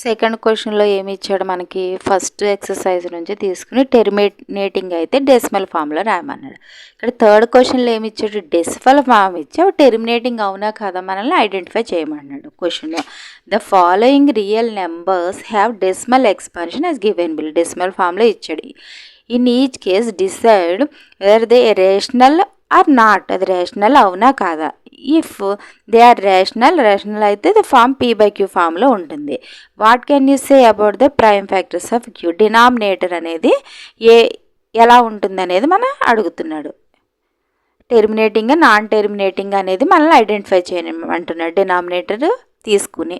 Second క్వశ్చన్లో ఏమి ఇచ్చాడు మనకి, ఫస్ట్ ఎక్సర్సైజ్ నుంచి తీసుకుని టెర్మినేటింగ్ అయితే డెసిమల్ ఫామ్లో రాయమన్నాడు. ఇక్కడ థర్డ్ క్వశ్చన్లో ఏమి ఇచ్చాడు, డెసిమల్ ఫామ్ ఇచ్చి అవి టెర్మినేటింగ్ అవునా కదా మనల్ని ఐడెంటిఫై చేయమన్నాడు. క్వశ్చన్లో the following real numbers have decimal expansion as given below, decimal ఫామ్లో ఇచ్చాడు. In each case decide whether they rational or not, అది రేషనల్ అవునా కాదా. ఇఫ్ దే ఆర్ రేషనల్ అయితే ద ఫామ్ P/Q ఫామ్లో ఉంటుంది. What can you say about the prime factors of Q, denominator అనేది ఎలా ఉంటుంది అనేది మనం అడుగుతున్నాడు. టెర్మినేటింగ్ నాన్ టెర్మినేటింగ్ అనేది మనల్ని ఐడెంటిఫై చేయమంటున్నాడు డినామినేటర్ తీసుకుని.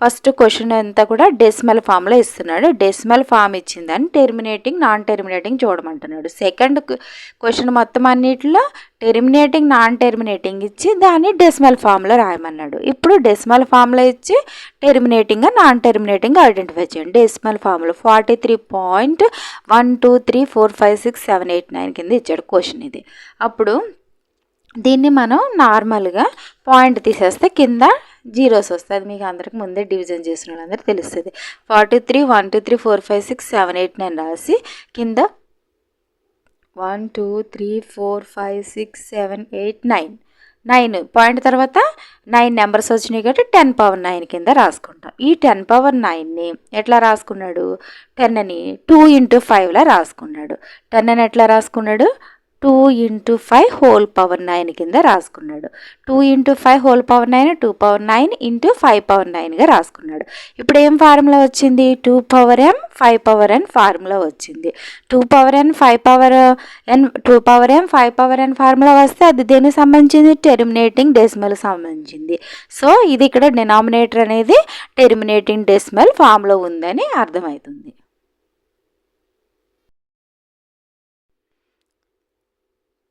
ఫస్ట్ క్వశ్చన్ అంతా కూడా డెసిమల్ ఫామ్లో ఇస్తున్నాడు. డెసిమల్ ఫామ్ ఇచ్చిందని టెర్మినేటింగ్ నాన్ టెర్మినేటింగ్ చూడమంటున్నాడు. సెకండ్ క్వశ్చన్ మొత్తం అన్నిటిలో టెర్మినేటింగ్ నాన్ టెర్మినేటింగ్ ఇచ్చి దాన్ని డెసిమల్ ఫామ్లో రాయమన్నాడు. ఇప్పుడు డెసిమల్ ఫామ్లో ఇచ్చి టెర్మినేటింగ్ నాన్ టెర్మినేటింగ్ ఐడెంటిఫై చేయండి. డెసిమల్ ఫామ్లో 43.12345678 కింద ఇచ్చాడు క్వశ్చన్ ఇది. అప్పుడు దీన్ని మనం నార్మల్గా పాయింట్ తీసేస్తే కింద జీరోస్ వస్తుంది. అది మీకు అందరికి ముందే డివిజన్ చేసిన వాళ్ళందరికీ తెలుస్తుంది. 43 1 2 3 4 5 6 7 8 9 రాసి కింద 1 2 3 4 5 6 7 8 9 పాయింట్ తర్వాత 9 నెంబర్స్ వచ్చినాయి కాబట్టి 10⁻9 కింద రాసుకుంటాం. ఈ 10⁻9ని ఎట్లా రాసుకున్నాడు, 10ని 2 × 5లా రాసుకున్నాడు. 10ని ఎట్లా రాసుకున్నాడు, 2 × 5 హోల్ పవర్ 9 కింద రాసుకున్నాడు. 2 × 5 హోల్ పవర్ 9 2⁻9 × 5⁻9గా రాసుకున్నాడు. ఇప్పుడు ఏం ఫార్ములా వచ్చింది, 2m 5n ఫార్ములా వచ్చింది. 2n 5n ఫార్ములా వస్తే అది దేనికి సంబంధించింది, టెర్మినేటింగ్ డెసిమల్ సంబంధించింది. సో ఇది ఇక్కడ డినామినేటర్ అనేది టెర్మినేటింగ్ డెసిమల్ ఫామ్లో ఉందని అర్థమవుతుంది.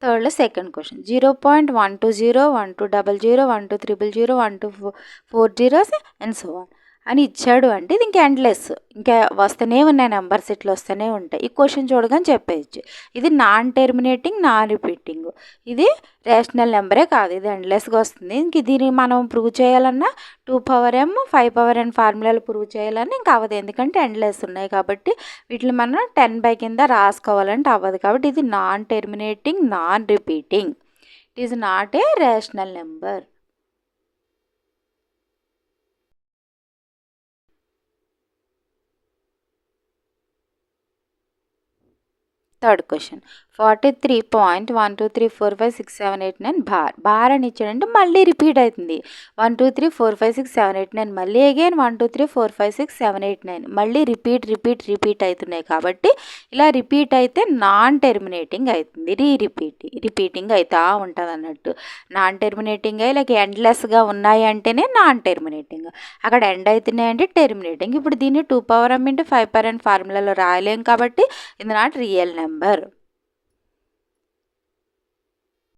థర్డ్లో second question 0.120 1200 1200 1240 and so on అని ఇచ్చాడు. అంటే ఇది ఇంకా ఎండ్లెస్, ఇంకా వస్తూనే ఉన్నాయి నెంబర్స్, ఇట్లా వస్తూనే ఉంటాయి. ఈ క్వశ్చన్ చూడగానే చెప్పేయచ్చు ఇది నాన్ టెర్మినేటింగ్ నాన్ రిపీటింగ్, ఇది రేషనల్ నెంబరే కాదు, ఇది ఎండ్లెస్గా వస్తుంది. ఇంక దీన్ని మనం ప్రూవ్ చేయాలన్నా 2m 5n ఫార్ములాలు ప్రూవ్ చేయాలని ఇంకా అవ్వదు, ఎందుకంటే ఎండ్లెస్ ఉన్నాయి కాబట్టి వీటిని మనం 10 కింద రాసుకోవాలంటే అవ్వదు. కాబట్టి ఇది non terminating non repeating, it is not a rational number. Third question 43.12345678 bar అని ఇచ్చాడంటే మళ్ళీ రిపీట్ అవుతుంది. 123456789 మళ్ళీ అగైన్ 123456789 మళ్ళీ రిపీట్ అవుతున్నాయి. కాబట్టి ఇలా రిపీట్ అయితే నాన్ టెర్మినేటింగ్ అవుతుంది, రిపీటింగ్ అవుతా ఉంటుంది అన్నట్టు. నాన్ టెర్మినేటింగ్ అయ్యి లైక్ ఎండ్లెస్గా ఉన్నాయి అంటేనే నాన్ టెర్మినేటింగ్, అక్కడ ఎండ్ అవుతున్నాయి అంటే టెర్మినేటింగ్. ఇప్పుడు దీన్ని 2m × 5n ఫార్ములాలో రాయలేం కాబట్టి ఇది నాట్ రియల్ నెంబర్.